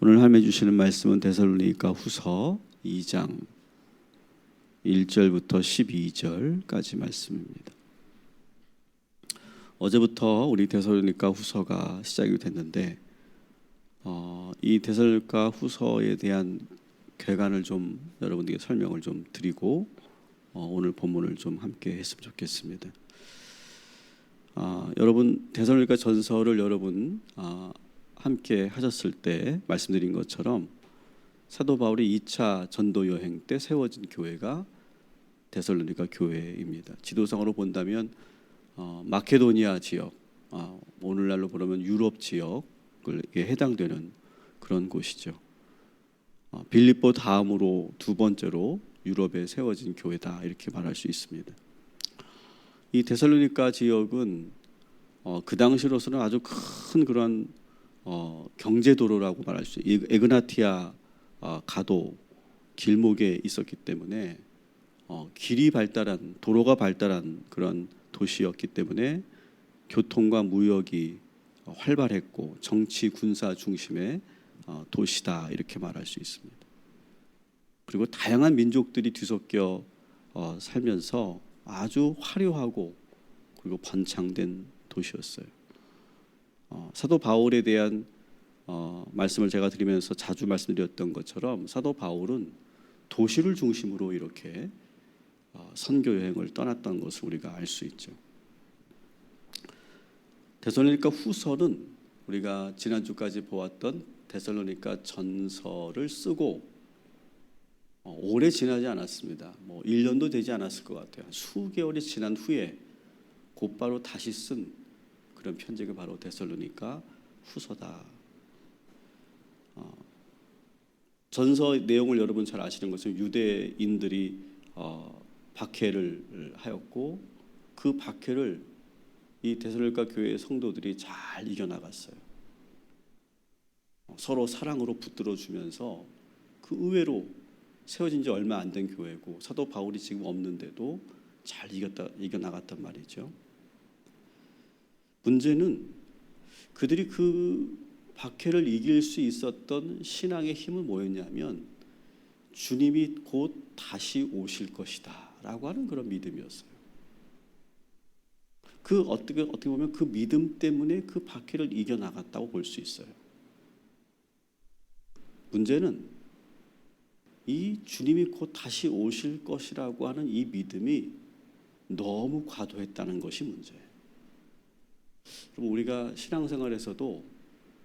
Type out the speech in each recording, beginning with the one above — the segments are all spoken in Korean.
오늘 하나님 주시는 말씀은 데살로니가 후서 2장 1절부터 12절까지 말씀입니다. 어제부터 우리 데살로니가 후서가 시작이 됐는데 이 데살로니가 후서에 대한 개관을 좀 여러분들에게 설명을 좀 드리고 오늘 본문을 좀 함께 했으면 좋겠습니다. 여러분 데살로니가 전서를 여러분 함께 하셨을 때 말씀드린 것처럼 사도 바울이 2차 전도 여행 때 세워진 교회가 데살로니가 교회입니다. 지도상으로 본다면 마케도니아 지역, 오늘날로 보면 유럽 지역을 해당되는 그런 곳이죠. 빌립보 다음으로 두 번째로 유럽에 세워진 교회다 이렇게 말할 수 있습니다. 이 데살로니가 지역은 그 당시로서는 아주 큰 그런 경제도로라고 말할 수 있어요. 에그나티아 가도 길목에 있었기 때문에 길이 발달한 도로가 발달한 그런 도시였기 때문에 교통과 무역이 활발했고 정치 군사 중심의 도시다 이렇게 말할 수 있습니다. 그리고 다양한 민족들이 뒤섞여 살면서 아주 화려하고 그리고 번창된 도시였어요. 사도 바울에 대한 말씀을 제가 드리면서 자주 말씀드렸던 것처럼 사도 바울은 도시를 중심으로 이렇게 선교 여행을 떠났던 것을 우리가 알 수 있죠. 데살로니가 후서는 우리가 지난주까지 보았던 데살로니가 전서를 쓰고 오래 지나지 않았습니다. 1년도 되지 않았을 것 같아요. 수개월이 지난 후에 곧바로 다시 쓴 그런 편지가 바로 데살로니가 후서다. 전서 내용을 여러분 잘 아시는 것은 유대인들이 박해를 하였고 그 박해를 이 데살로니가 교회의 성도들이 잘 이겨나갔어요. 서로 사랑으로 붙들어 주면서 그 의외로 세워진 지 얼마 안 된 교회고 사도 바울이 지금 없는데도 잘 이겨나갔단 말이죠. 문제는 그들이 그 박해를 이길 수 있었던 신앙의 힘은 뭐였냐면 주님이 곧 다시 오실 것이다 라고 하는 그런 믿음이었어요. 어떻게 보면 그 믿음 때문에 그 박해를 이겨나갔다고 볼 수 있어요. 문제는 이 주님이 곧 다시 오실 것이라고 하는 이 믿음이 너무 과도했다는 것이 문제예요. 그럼 우리가 신앙생활에서도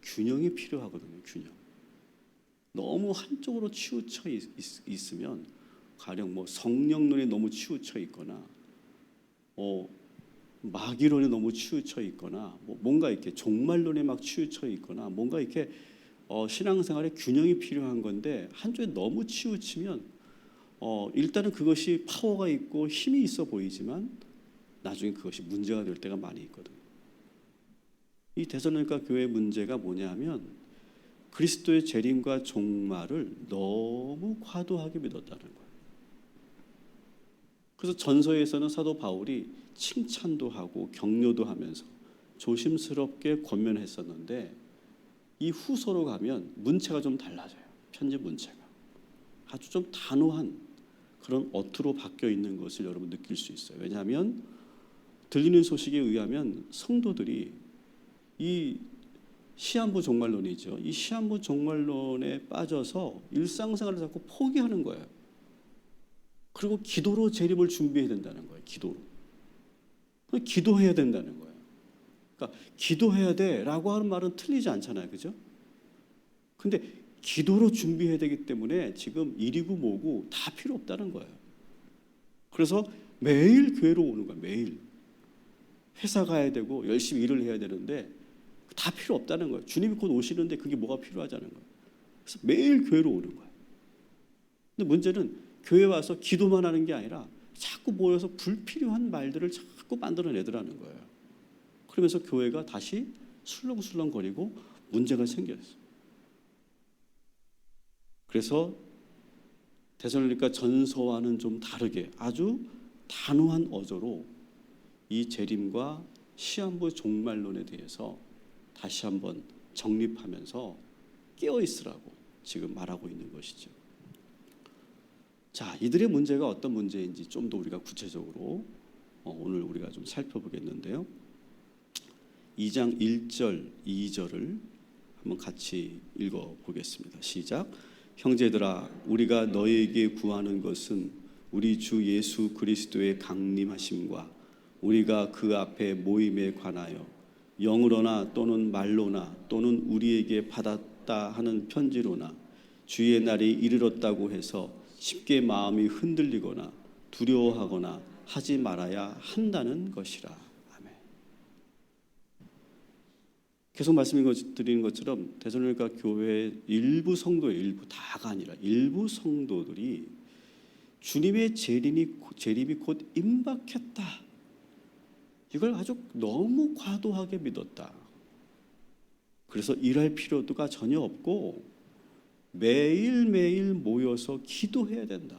균형이 필요하거든요. 균형. 너무 한쪽으로 치우쳐 있으면 가령 성령론에 너무 치우쳐 있거나 마귀론에 너무 치우쳐 있거나 뭔가 이렇게 종말론에 막 치우쳐 있거나 뭔가 이렇게 신앙생활에 균형이 필요한 건데 한쪽에 너무 치우치면 일단은 그것이 파워가 있고 힘이 있어 보이지만 나중에 그것이 문제가 될 때가 많이 있거든요. 이 데살로니가 교회의 문제가 뭐냐면 그리스도의 재림과 종말을 너무 과도하게 믿었다는 거예요. 그래서 전서에서는 사도 바울이 칭찬도 하고 격려도 하면서 조심스럽게 권면했었는데 이 후서로 가면 문체가 좀 달라져요. 편지 문체가 아주 좀 단호한 그런 어투로 바뀌어 있는 것을 여러분 느낄 수 있어요. 왜냐하면 들리는 소식에 의하면 성도들이 이 시한부 종말론이죠. 이 시한부 종말론에 빠져서 일상생활을 자꾸 포기하는 거예요. 그리고 기도로 재림을 준비해야 된다는 거예요. 기도해야 된다는 거예요. 그러니까 기도해야 돼라고 하는 말은 틀리지 않잖아요. 그죠? 근데 기도로 준비해야 되기 때문에 지금 일이고 뭐고 다 필요 없다는 거예요. 그래서 매일 교회로 오는 거예요. 매일. 회사 가야 되고 열심히 일을 해야 되는데 다 필요 없다는 거예요. 주님이 곧 오시는데 그게 뭐가 필요하자는 거예요. 그래서 매일 교회로 오는 거예요. 근데 문제는 교회 와서 기도만 하는 게 아니라 자꾸 모여서 불필요한 말들을 자꾸 만들어내더라는 거예요. 그러면서 교회가 다시 술렁술렁거리고 문제가 생겼어요. 그래서 데살로니가 전서와는 좀 다르게 아주 단호한 어조로 이 재림과 시한부 종말론에 대해서 다시 한번 정립하면서 깨어 있으라고 지금 말하고 있는 것이죠. 자, 이들의 문제가 어떤 문제인지 좀 더 우리가 구체적으로 오늘 우리가 좀 살펴보겠는데요. 2장 1절, 2절을 한번 같이 읽어보겠습니다. 시작. 형제들아, 우리가 너희에게 구하는 것은 우리 주 예수 그리스도의 강림하심과 우리가 그 앞에 모임에 관하여 영으로나 또는 말로나 또는 우리에게 받았다 하는 편지로나 주의 날이 이르렀다고 해서 쉽게 마음이 흔들리거나 두려워하거나 하지 말아야 한다는 것이라. 아멘. 계속 말씀드리는 것처럼 데살로니가 교회 일부 성도의 일부 다가 아니라 일부 성도들이 주님의 재림이 곧 임박했다. 이걸 아주 너무 과도하게 믿었다. 그래서 일할 필요가 전혀 없고 매일매일 모여서 기도해야 된다.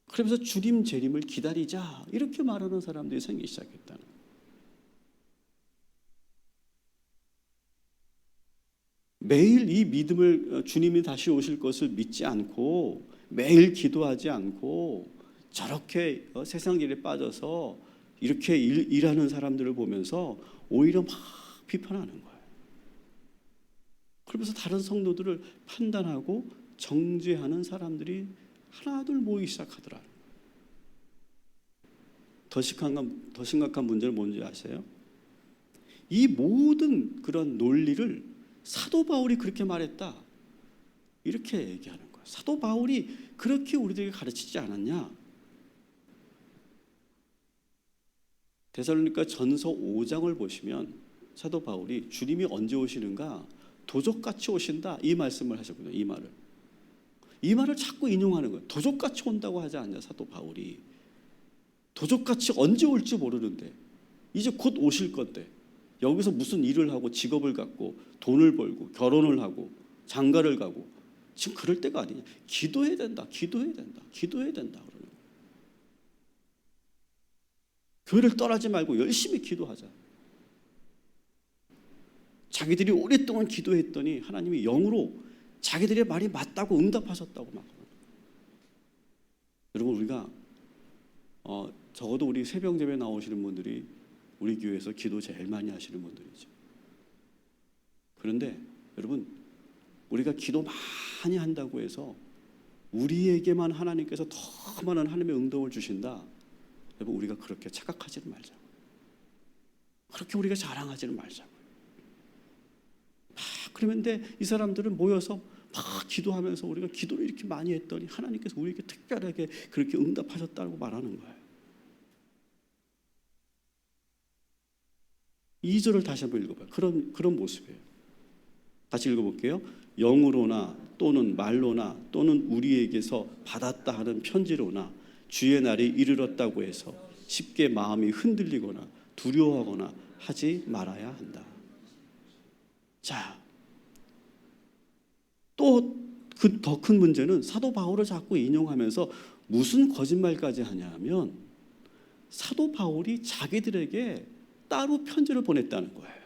그러면서 주님 재림을 기다리자 이렇게 말하는 사람들이 생기기 시작했다는 거예요. 매일 이 믿음을 주님이 다시 오실 것을 믿지 않고 매일 기도하지 않고 저렇게 세상 일에 빠져서 이렇게 일하는 사람들을 보면서 오히려 막 비판하는 거예요. 그러면서 다른 성도들을 판단하고 정죄하는 사람들이 하나둘 모이기 시작하더라. 더 심각한 문제는 뭔지 아세요? 이 모든 그런 논리를 사도 바울이 그렇게 말했다. 이렇게 얘기하는 거예요. 사도 바울이 그렇게 우리들에게 가르치지 않았냐? 데살로니가 전서 5장을 보시면 사도 바울이 주님이 언제 오시는가? 도적같이 오신다. 이 말씀을 하셨거든요. 이 말을 자꾸 인용하는 거예요. 도적같이 온다고 하지 않냐 사도 바울이. 도적같이 언제 올지 모르는데 이제 곧 오실 건데 여기서 무슨 일을 하고 직업을 갖고 돈을 벌고 결혼을 하고 장가를 가고 지금 그럴 때가 아니냐. 기도해야 된다. 기도해야 된다. 기도해야 된다. 그러는 거예요. 교회를 떠나지 말고 열심히 기도하자. 자기들이 오랫동안 기도했더니 하나님이 영으로 자기들의 말이 맞다고 응답하셨다고 막. 여러분 우리가 적어도 우리 새벽 예배 나오시는 분들이 우리 교회에서 기도 제일 많이 하시는 분들이죠. 그런데 여러분 우리가 기도 많이 한다고 해서 우리에게만 하나님께서 더 많은 하나님의 응답을 주신다. 여러분 우리가 그렇게 착각하지는 말자고. 그렇게 우리가 자랑하지는 말자고. 그런데 이 사람들은 모여서 막 기도하면서 우리가 기도를 이렇게 많이 했더니 하나님께서 우리에게 특별하게 그렇게 응답하셨다고 말하는 거예요. 2절을 다시 한번 읽어봐요. 그런 모습이에요. 다시 읽어볼게요. 영으로나 또는 말로나 또는 우리에게서 받았다 하는 편지로나 주의 날이 이르렀다고 해서 쉽게 마음이 흔들리거나 두려워하거나 하지 말아야 한다. 자, 또 더 큰 문제는 사도 바울을 자꾸 인용하면서 무슨 거짓말까지 하냐면 사도 바울이 자기들에게 따로 편지를 보냈다는 거예요.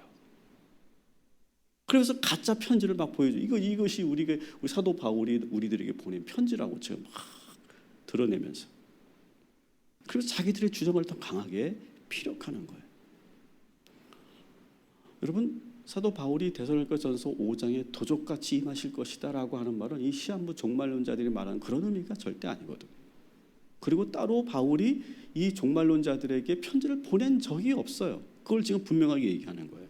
그래서 가짜 편지를 막 보여줘. 이것이 우리 사도 바울이 우리들에게 보낸 편지라고 지금 막 드러내면서. 그래서 자기들의 주장을 더 강하게 피력하는 거예요. 여러분 사도 바울이 데살로니가전서 5장에 도적같이 임하실 것이다라고 하는 말은 이 시한부 종말론자들이 말하는 그런 의미가 절대 아니거든요. 그리고 따로 바울이 이 종말론자들에게 편지를 보낸 적이 없어요. 그걸 지금 분명하게 얘기하는 거예요.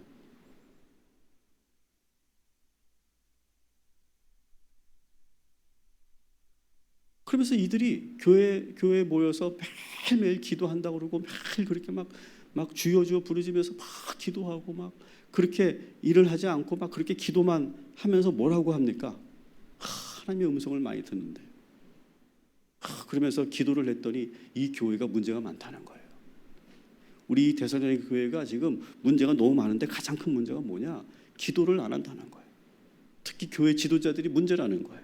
그러면서 이들이 교회에 모여서 매일매일 기도한다고 그러고 매일 그렇게 막 주여 부르짖으면서 막 기도하고 막 그렇게 일을 하지 않고 막 그렇게 기도만 하면서 뭐라고 합니까? 하나님의 음성을 많이 듣는데. 그러면서 기도를 했더니 이 교회가 문제가 많다는 거예요. 우리 데살로니가 교회가 지금 문제가 너무 많은데 가장 큰 문제가 뭐냐? 기도를 안 한다는 거예요. 특히 교회 지도자들이 문제라는 거예요.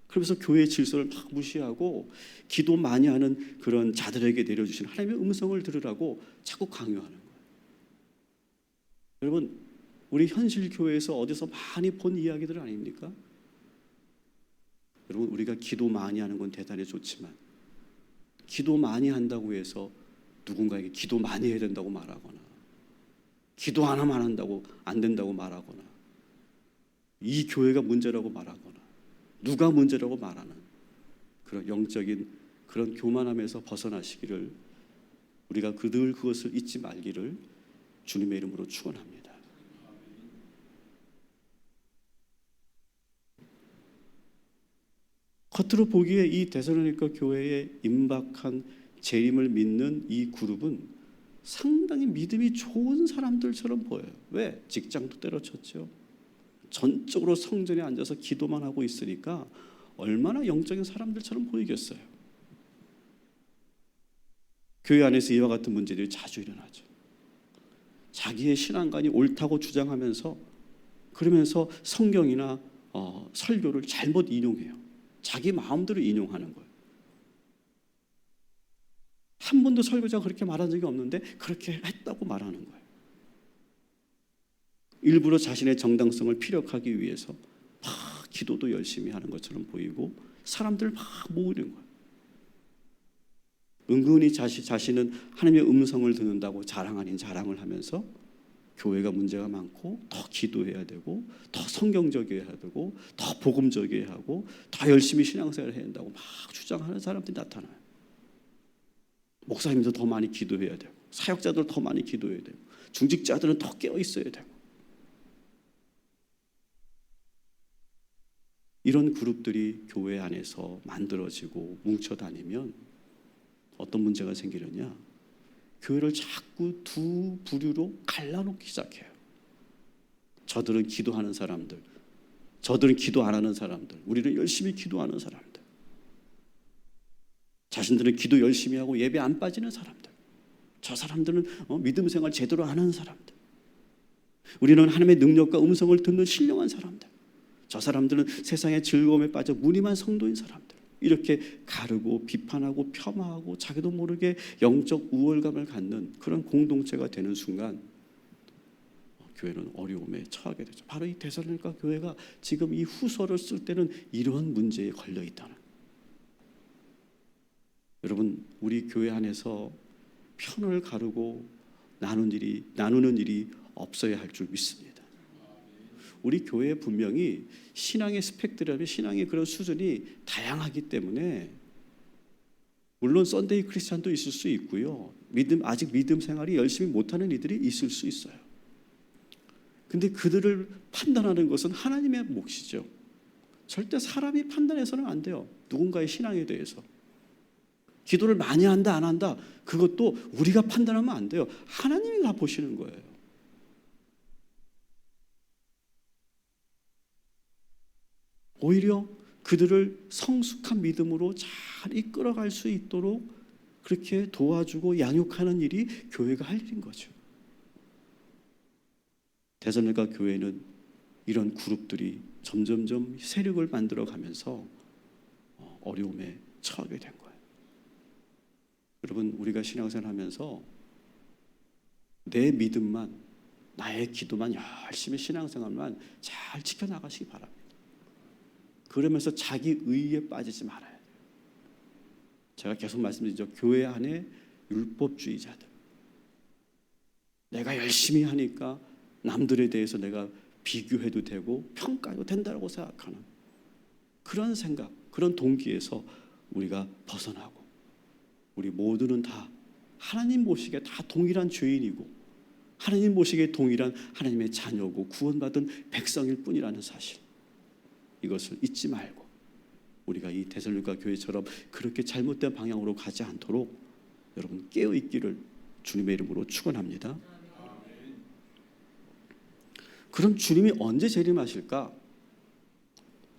그러면서 교회의 질서를 막 무시하고 기도 많이 하는 그런 자들에게 내려주신 하나님의 음성을 들으라고 자꾸 강요하는 거예요. 여러분 우리 현실 교회에서 어디서 많이 본 이야기들 아닙니까? 여러분, 우리가 기도 많이 하는 건 대단히 좋지만 기도 많이 한다고 해서 누군가에게 기도 많이 해야 된다고 말하거나 기도 하나만 한다고 안 된다고 말하거나 이 교회가 문제라고 말하거나 누가 문제라고 말하는 그런 영적인 그런 교만함에서 벗어나시기를, 우리가 늘 그것을 잊지 말기를 주님의 이름으로 축원합니다. 겉으로 보기에 이 데살로니가 교회에 임박한 재림을 믿는 이 그룹은 상당히 믿음이 좋은 사람들처럼 보여요. 왜? 직장도 때려쳤죠. 전적으로 성전에 앉아서 기도만 하고 있으니까 얼마나 영적인 사람들처럼 보이겠어요. 교회 안에서 이와 같은 문제들이 자주 일어나죠. 자기의 신앙관이 옳다고 주장하면서 그러면서 성경이나 설교를 잘못 인용해요. 자기 마음대로 인용하는 거예요. 한 번도 설교자가 그렇게 말한 적이 없는데 그렇게 했다고 말하는 거예요. 일부러 자신의 정당성을 피력하기 위해서 막 기도도 열심히 하는 것처럼 보이고 사람들을 막 모으는 거예요. 은근히 자신은 하나님의 음성을 듣는다고 자랑 아닌 자랑을 하면서 교회가 문제가 많고 더 기도해야 되고 더 성경적이어야 되고 더 복음적이어야 하고 더 열심히 신앙생활을 해야 된다고 막 주장하는 사람들이 나타나요. 목사님도 더 많이 기도해야 되고 사역자들 더 많이 기도해야 되고 중직자들은 더 깨어 있어야 되고, 이런 그룹들이 교회 안에서 만들어지고 뭉쳐 다니면 어떤 문제가 생기느냐? 교회를 자꾸 두 부류로 갈라놓기 시작해요. 저들은 기도하는 사람들, 저들은 기도 안 하는 사람들, 우리는 열심히 기도하는 사람들, 자신들은 기도 열심히 하고 예배 안 빠지는 사람들, 저 사람들은 믿음 생활 제대로 안 하는 사람들, 우리는 하나님의 능력과 음성을 듣는 신령한 사람들, 저 사람들은 세상의 즐거움에 빠져 무늬만 성도인 사람들, 이렇게 가르고 비판하고 폄하하고 자기도 모르게 영적 우월감을 갖는 그런 공동체가 되는 순간 교회는 어려움에 처하게 되죠. 바로 이 데살로니가 교회가 지금 이 후서를 쓸 때는 이런 문제에 걸려 있다는. 여러분, 우리 교회 안에서 편을 가르고 나누는 일이 없어야 할 줄 믿습니다. 우리 교회에 분명히 신앙의 스펙트럼이, 신앙의 그런 수준이 다양하기 때문에 물론 썬데이 크리스찬도 있을 수 있고요. 아직 믿음 생활이 열심히 못하는 이들이 있을 수 있어요. 근데 그들을 판단하는 것은 하나님의 몫이죠. 절대 사람이 판단해서는 안 돼요. 누군가의 신앙에 대해서. 기도를 많이 한다 안 한다, 그것도 우리가 판단하면 안 돼요. 하나님이 다 보시는 거예요. 오히려 그들을 성숙한 믿음으로 잘 이끌어갈 수 있도록 그렇게 도와주고 양육하는 일이 교회가 할 일인 거죠. 데살로니가 교회는 이런 그룹들이 점점점 세력을 만들어가면서 어려움에 처하게 된 거예요. 여러분, 우리가 신앙생활 하면서 내 믿음만, 나의 기도만 열심히 신앙생활만 잘 지켜나가시기 바랍니다. 그러면서 자기 의에 빠지지 말아야 돼요. 제가 계속 말씀드리죠. 교회 안에 율법주의자들, 내가 열심히 하니까 남들에 대해서 내가 비교해도 되고 평가해도 된다고 생각하는 그런 생각, 그런 동기에서 우리가 벗어나고, 우리 모두는 다 하나님 보시기에 다 동일한 죄인이고 하나님 보시기에 동일한 하나님의 자녀고 구원받은 백성일 뿐이라는 사실, 이것을 잊지 말고 우리가 이 데살로니가 교회처럼 그렇게 잘못된 방향으로 가지 않도록 여러분 깨어있기를 주님의 이름으로 축원합니다. 그럼 주님이 언제 재림하실까?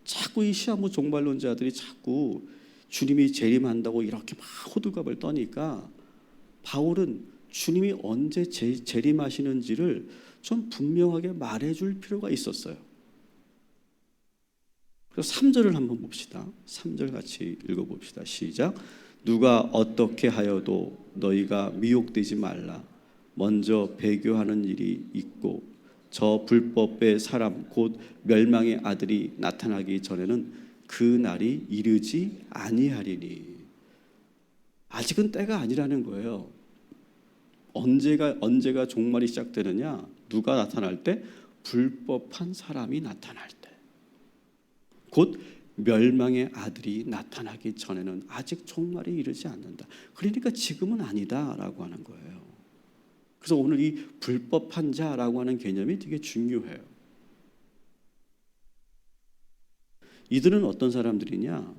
자꾸 이 시한부 종말론자들이 자꾸 주님이 재림한다고 이렇게 막 호들갑을 떠니까 바울은 주님이 언제 재림하시는지를 좀 분명하게 말해줄 필요가 있었어요. 그래서 3절을 한번 봅시다. 3절 같이 읽어봅시다. 시작. 누가 어떻게 하여도 너희가 미혹되지 말라. 먼저 배교하는 일이 있고 저 불법의 사람 곧 멸망의 아들이 나타나기 전에는 그 날이 이르지 아니하리니. 아직은 때가 아니라는 거예요. 언제가 종말이 시작되느냐? 누가 나타날 때? 불법한 사람이 나타날 때. 곧 멸망의 아들이 나타나기 전에는 아직 종말이 이르지 않는다. 그러니까 지금은 아니다라고 하는 거예요. 그래서 오늘 이 불법한 자라고 하는 개념이 되게 중요해요. 이들은 어떤 사람들이냐?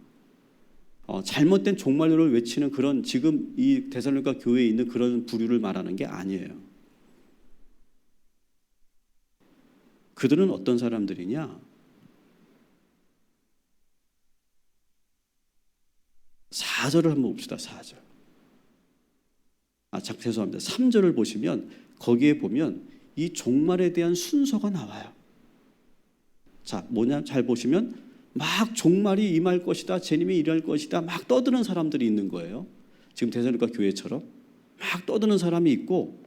잘못된 종말론을 외치는 그런 지금 이 데살로니가 교회에 있는 그런 부류를 말하는 게 아니에요. 그들은 어떤 사람들이냐? 4절을 한번 봅시다. 4절. 죄송합니다. 3절을 보시면 거기에 보면 이 종말에 대한 순서가 나와요. 자, 뭐냐? 잘 보시면 막 종말이 임할 것이다, 재림이 일어날 것이다 막 떠드는 사람들이 있는 거예요. 지금 데살로니가 교회처럼 막 떠드는 사람이 있고,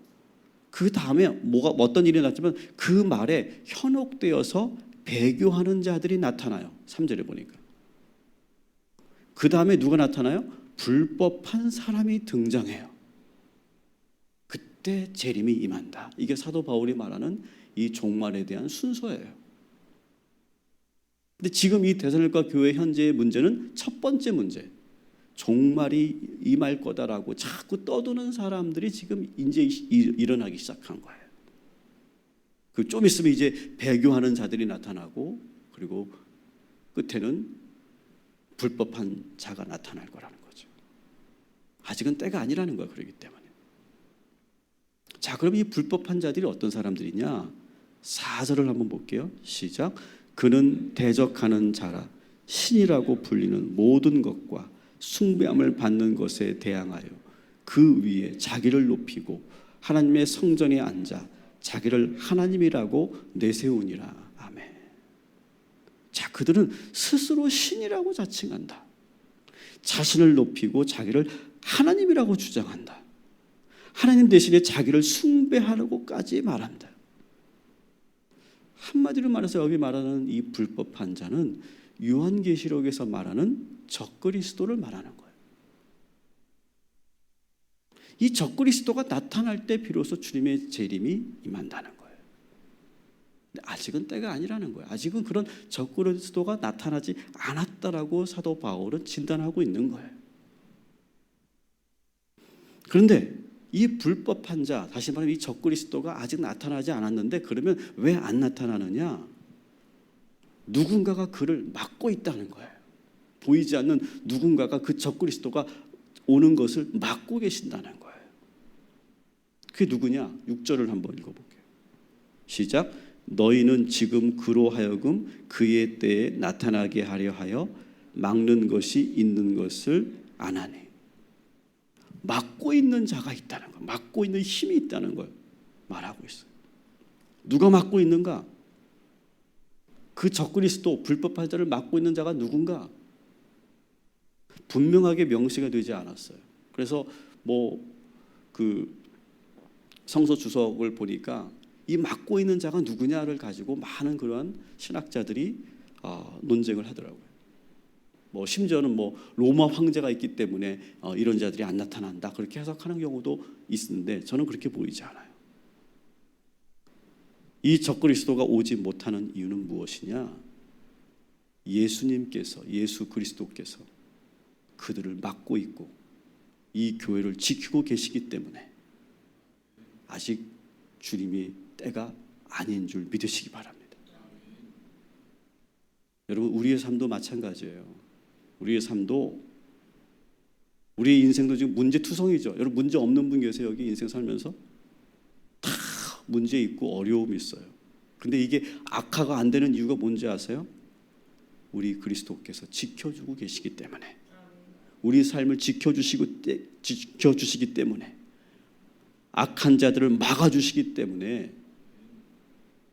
그 다음에 어떤 일이 났지만 그 말에 현혹되어서 배교하는 자들이 나타나요. 3절에 보니까. 그 다음에 누가 나타나요? 불법한 사람이 등장해요. 그때 재림이 임한다. 이게 사도 바울이 말하는 이 종말에 대한 순서예요. 근데 지금 이 데살로니가 교회 현재의 문제는 첫 번째 문제, 종말이 임할 거다라고 자꾸 떠드는 사람들이 지금 이제 일어나기 시작한 거예요. 그 좀 있으면 이제 배교하는 자들이 나타나고, 그리고 끝에는 불법한 자가 나타날 거라는 거죠. 아직은 때가 아니라는 거예요. 그렇기 때문에. 자, 그럼 이 불법한 자들이 어떤 사람들이냐? 4절을 한번 볼게요. 시작. 그는 대적하는 자라 신이라고 불리는 모든 것과 숭배함을 받는 것에 대항하여 그 위에 자기를 높이고 하나님의 성전에 앉아 자기를 하나님이라고 내세우니라. 아멘. 자, 그들은 스스로 신이라고 자칭한다. 자신을 높이고 자기를 하나님이라고 주장한다. 하나님 대신에 자기를 숭배하려고까지 말한다. 한마디로 말해서 여기 말하는 이 불법한 자는 요한계시록에서 말하는 적그리스도를 말하는 거예요. 이 적그리스도가 나타날 때 비로소 주님의 재림이 임한다는 거예요. 근데 아직은 때가 아니라는 거예요. 아직은 그런 적그리스도가 나타나지 않았다라고 사도 바울은 진단하고 있는 거예요. 그런데 이 불법한 자, 다시 말하면 이 적그리스도가 아직 나타나지 않았는데 그러면 왜 안 나타나느냐? 누군가가 그를 막고 있다는 거예요. 보이지 않는 누군가가 그 적그리스도가 오는 것을 막고 계신다는 거예요. 그게 누구냐? 6절을 한번 읽어볼게요. 시작. 너희는 지금 그로 하여금 그의 때에 나타나게 하려 하여 막는 것이 있는 것을 아나니. 막고 있는 자가 있다는 거, 막고 있는 힘이 있다는 걸 말하고 있어요. 누가 막고 있는가? 그 적그리스도 불법한 자를 막고 있는 자가 누군가? 분명하게 명시가 되지 않았어요. 그래서 그 성서 주석을 보니까 이 막고 있는 자가 누구냐를 가지고 많은 그러한 신학자들이 논쟁을 하더라고요. 심지어는 로마 황제가 있기 때문에 이런 자들이 안 나타난다 그렇게 해석하는 경우도 있는데 저는 그렇게 보이지 않아요. 이 적그리스도가 오지 못하는 이유는 무엇이냐? 예수 그리스도께서 그들을 막고 있고 이 교회를 지키고 계시기 때문에 아직 주님이 때가 아닌 줄 믿으시기 바랍니다. 여러분, 우리의 삶도 마찬가지예요. 우리의 삶도, 우리의 인생도 지금 문제투성이죠. 여러분, 문제 없는 분 계세요? 여기 인생 살면서? 다 문제 있고 어려움이 있어요. 근데 이게 악화가 안 되는 이유가 뭔지 아세요? 우리 그리스도께서 지켜주고 계시기 때문에, 우리 삶을 지켜주시기 때문에, 악한 자들을 막아주시기 때문에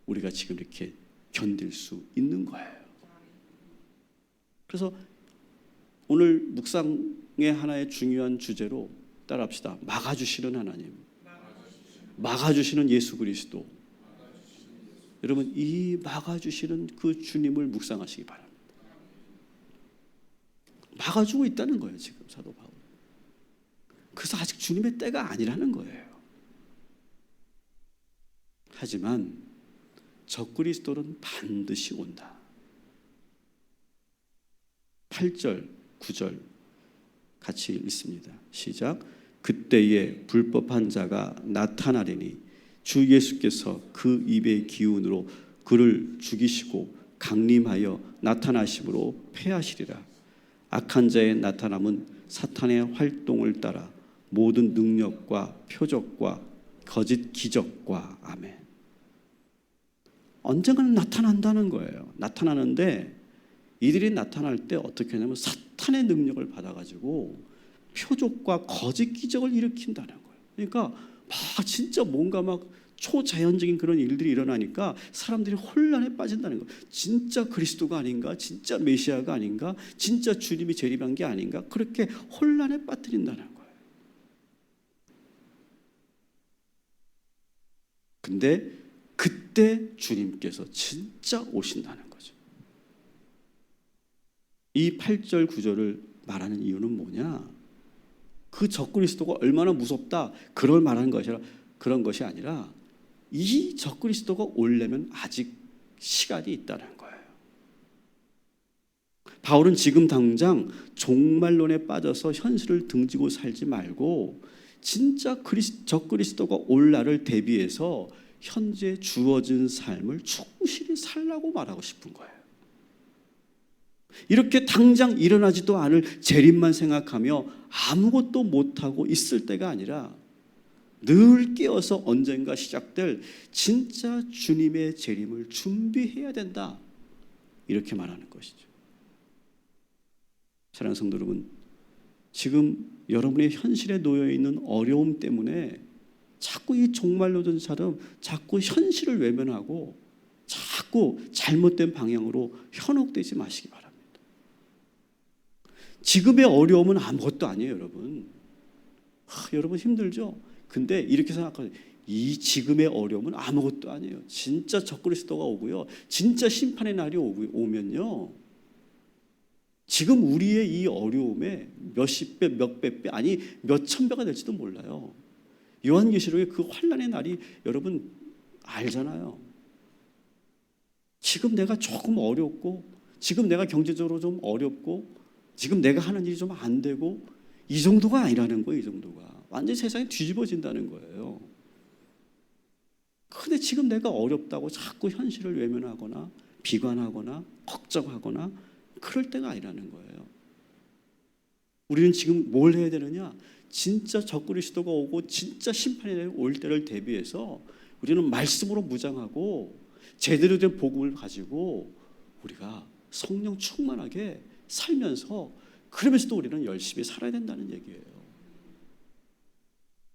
우리가 지금 이렇게 견딜 수 있는 거예요. 그래서 오늘 묵상의 하나의 중요한 주제로 따라합시다. 막아주시는 하나님, 막아주시는 예수 그리스도, 여러분, 이 막아주시는 그 주님을 묵상하시기 바랍니다. 막아주고 있다는 거예요, 지금 사도 바울. 그래서 아직 주님의 때가 아니라는 거예요. 하지만 적그리스도는 반드시 온다. 8절, 9절 같이 읽습니다. 시작. 그때에 불법한 자가 나타나리니 주 예수께서 그 입의 기운으로 그를 죽이시고 강림하여 나타나심으로 패하시리라. 악한 자의 나타남은 사탄의 활동을 따라 모든 능력과 표적과 거짓 기적과 아멘. 언젠가는 나타난다는 거예요. 나타나는데 이들이 나타날 때 어떻게 하냐면 사탄의 능력을 받아가지고 표적과 거짓 기적을 일으킨다는 거예요. 그러니까 막 진짜 뭔가 막 초자연적인 그런 일들이 일어나니까 사람들이 혼란에 빠진다는 거예요. 진짜 그리스도가 아닌가? 진짜 메시아가 아닌가? 진짜 주님이 재림한 게 아닌가? 그렇게 혼란에 빠뜨린다는 거예요. 근데 그때 주님께서 진짜 오신다는 거죠. 이 8절 9절을 말하는 이유는 뭐냐? 그 적그리스도가 얼마나 무섭다 그걸 말하는 것이 아니라, 그런 것이 아니라 이 적그리스도가 오려면 아직 시간이 있다는 거예요. 바울은 지금 당장 종말론에 빠져서 현실을 등지고 살지 말고 진짜 적그리스도가 올 날을 대비해서 현재 주어진 삶을 충실히 살라고 말하고 싶은 거예요. 이렇게 당장 일어나지도 않을 재림만 생각하며 아무것도 못하고 있을 때가 아니라 늘 깨어서 언젠가 시작될 진짜 주님의 재림을 준비해야 된다. 이렇게 말하는 것이죠. 사랑하는 성도 여러분, 지금 여러분의 현실에 놓여 있는 어려움 때문에 자꾸 이 종말론처럼 자꾸 현실을 외면하고 자꾸 잘못된 방향으로 현혹되지 마시기 바랍니다. 지금의 어려움은 아무것도 아니에요, 여러분. 여러분 힘들죠? 근데 이렇게 생각하세요. 이 지금의 어려움은 아무것도 아니에요. 진짜 적그리스도가 오고요. 진짜 심판의 날이 오면요. 지금 우리의 이 어려움에 몇십 배, 몇백 배, 아니 몇천 배가 될지도 몰라요. 요한계시록의 그 환난의 날이 여러분 알잖아요. 지금 내가 조금 어렵고, 지금 내가 경제적으로 좀 어렵고, 지금 내가 하는 일이 좀 안 되고, 이 정도가 아니라는 거예요. 이 정도가 완전히 세상이 뒤집어진다는 거예요. 근데 지금 내가 어렵다고 자꾸 현실을 외면하거나 비관하거나 걱정하거나 그럴 때가 아니라는 거예요. 우리는 지금 뭘 해야 되느냐? 진짜 적그리스도가 오고 진짜 심판이 올 때를 대비해서 우리는 말씀으로 무장하고 제대로 된 복음을 가지고 우리가 성령 충만하게 살면서, 그러면서도 우리는 열심히 살아야 된다는 얘기예요.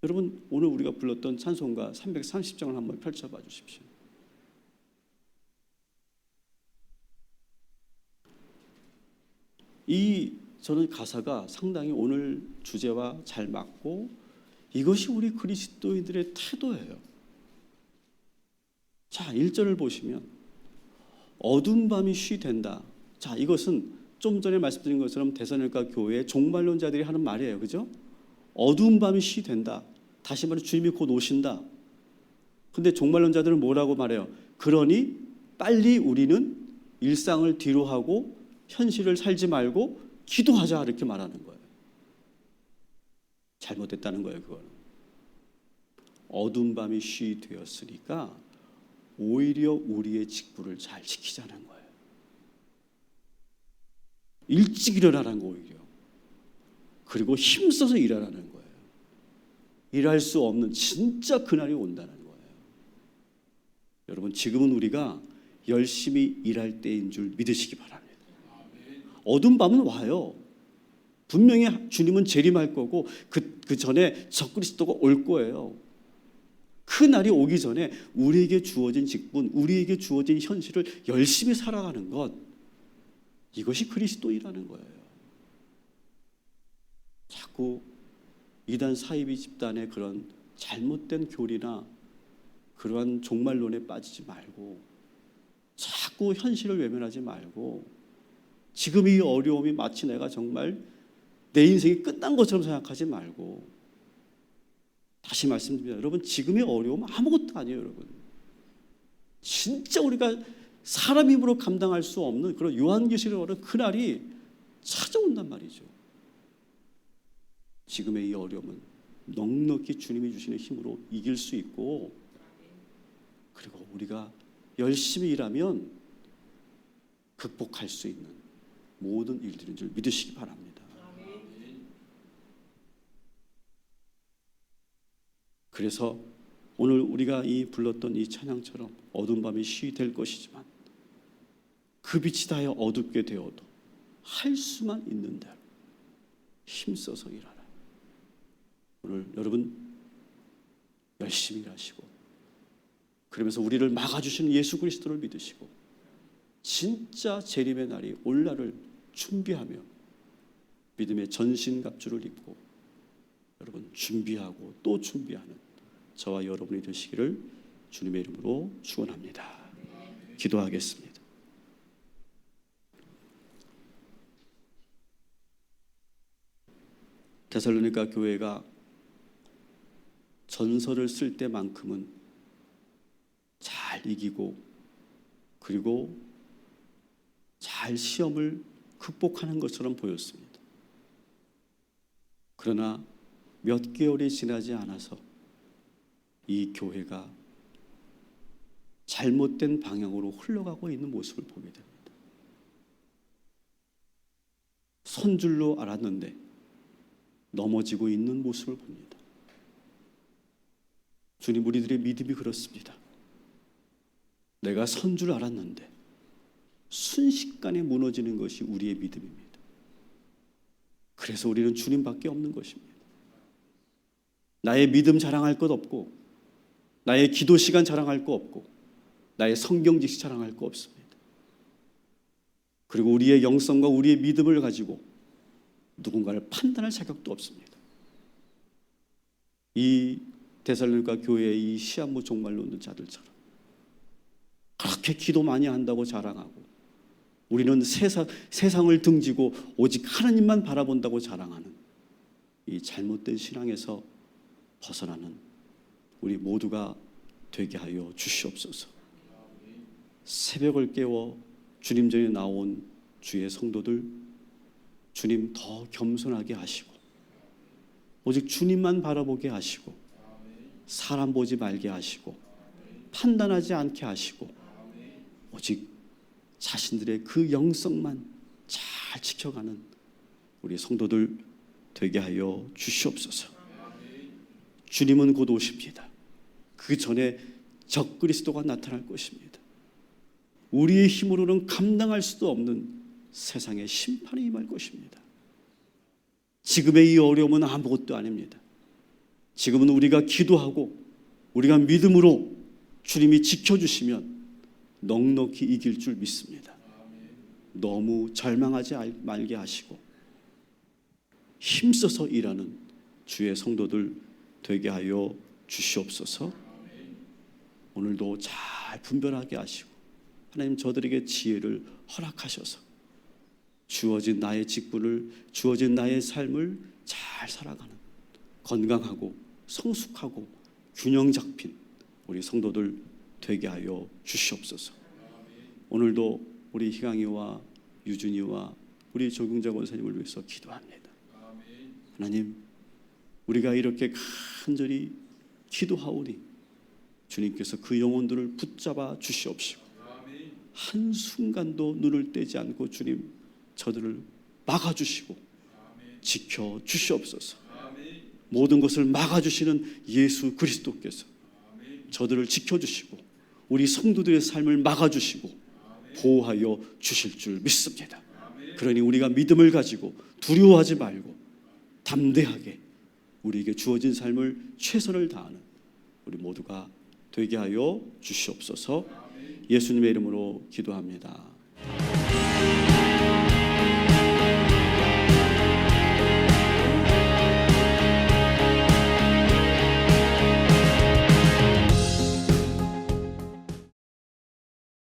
여러분, 오늘 우리가 불렀던 찬송가 330장을 한번 펼쳐봐 주십시오. 저는 가사가 상당히 오늘 주제와 잘 맞고 이것이 우리 그리스도인들의 태도예요. 자, 1절을 보시면 어두운 밤이 쉬된다. 자, 이것은 좀 전에 말씀드린 것처럼 데살로니가 교회의 종말론자들이 하는 말이에요. 그죠? 어두운 밤이 쉬된다. 다시 말해 주님이 곧 오신다. 근데 종말론자들은 뭐라고 말해요? 그러니 빨리 우리는 일상을 뒤로 하고 현실을 살지 말고 기도하자, 이렇게 말하는 거예요. 잘못됐다는 거예요. 그거는 어두운 밤이 되었으니까 오히려 우리의 직분을 잘 지키자는 거예요. 일찍 일어나라는 거, 오히려. 그리고 힘써서 일하라는 거예요. 일할 수 없는 진짜 그날이 온다는 거예요. 여러분, 지금은 우리가 열심히 일할 때인 줄 믿으시기 바랍니다. 어두운 밤은 와요. 분명히 주님은 재림할 거고 그 전에 적그리스도가 올 거예요. 그 날이 오기 전에 우리에게 주어진 직분, 우리에게 주어진 현실을 열심히 살아가는 것, 이것이 그리스도이라는 거예요. 자꾸 이단 사이비 집단의 그런 잘못된 교리나 그러한 종말론에 빠지지 말고 자꾸 현실을 외면하지 말고 지금 이 어려움이 마치 내가 정말 내 인생이 끝난 것처럼 생각하지 말고 다시 말씀드립니다. 여러분, 지금의 어려움은 아무것도 아니에요. 여러분, 진짜 우리가 사람 힘으로 감당할 수 없는 그런 요한계시를 얻는 그날이 찾아온단 말이죠. 지금의 이 어려움은 넉넉히 주님이 주시는 힘으로 이길 수 있고, 그리고 우리가 열심히 일하면 극복할 수 있는 모든 일들인 줄 믿으시기 바랍니다. 그래서 오늘 우리가 이 불렀던 이 찬양처럼 어두운 밤이 시위 될 것이지만 그 빛이 다하여 어둡게 되어도 할 수만 있는 대로 힘써서 일하라. 오늘 여러분 열심히 일하시고, 그러면서 우리를 막아주시는 예수 그리스도를 믿으시고 진짜 재림의 날이 올 날을 준비하며 믿음의 전신갑주를 입고 여러분 준비하고 또 준비하는 저와 여러분이 되시기를 주님의 이름으로 축원합니다. 기도하겠습니다. 데살로니가 교회가 전설을 쓸 때만큼은 잘 이기고 그리고 잘 시험을 극복하는 것처럼 보였습니다. 그러나 몇 개월이 지나지 않아서 이 교회가 잘못된 방향으로 흘러가고 있는 모습을 보게 됩니다. 선 줄로 알았는데 넘어지고 있는 모습을 봅니다. 주님, 우리들의 믿음이 그렇습니다. 내가 선 줄 알았는데 순식간에 무너지는 것이 우리의 믿음입니다. 그래서 우리는 주님밖에 없는 것입니다. 나의 믿음 자랑할 것 없고, 나의 기도 시간 자랑할 거 없고, 나의 성경 지식 자랑할 거 없습니다. 그리고 우리의 영성과 우리의 믿음을 가지고 누군가를 판단할 자격도 없습니다. 이 데살로니가 교회의 이 시한부 종말로 있는 자들처럼 그렇게 기도 많이 한다고 자랑하고, 우리는 세상을 등지고 오직 하나님만 바라본다고 자랑하는 이 잘못된 신앙에서 벗어나는 우리 모두가 되게 하여 주시옵소서. 새벽을 깨워 주님 전에 나온 주의 성도들, 주님 더 겸손하게 하시고 오직 주님만 바라보게 하시고 사람 보지 말게 하시고 판단하지 않게 하시고 오직 자신들의 그 영성만 잘 지켜가는 우리 성도들 되게 하여 주시옵소서. 주님은 곧 오십니다. 그 전에 적그리스도가 나타날 것입니다. 우리의 힘으로는 감당할 수도 없는 세상의 심판이 임할 것입니다. 지금의 이 어려움은 아무것도 아닙니다. 지금은 우리가 기도하고 우리가 믿음으로 주님이 지켜주시면 넉넉히 이길 줄 믿습니다. 너무 절망하지 말게 하시고 힘써서 일하는 주의 성도들 되게 하여 주시옵소서. 오늘도 잘 분별하게 하시고 하나님 저들에게 지혜를 허락하셔서 주어진 나의 직분을, 주어진 나의 삶을 잘 살아가는 건강하고 성숙하고 균형 잡힌 우리 성도들 되게 하여 주시옵소서. 오늘도 우리 희강이와 유준이와 우리 조경자 권사님을 위해서 기도합니다. 하나님, 우리가 이렇게 간절히 기도하오니 주님께서 그 영혼들을 붙잡아 주시옵시고 한순간도 눈을 떼지 않고 주님 저들을 막아주시고 지켜주시옵소서. 모든 것을 막아주시는 예수 그리스도께서 저들을 지켜주시고 우리 성도들의 삶을 막아주시고 보호하여 주실 줄 믿습니다. 그러니 우리가 믿음을 가지고 두려워하지 말고 담대하게 우리에게 주어진 삶을 최선을 다하는 우리 모두가 되게 하여 주시옵소서. 예수님의 이름으로 기도합니다.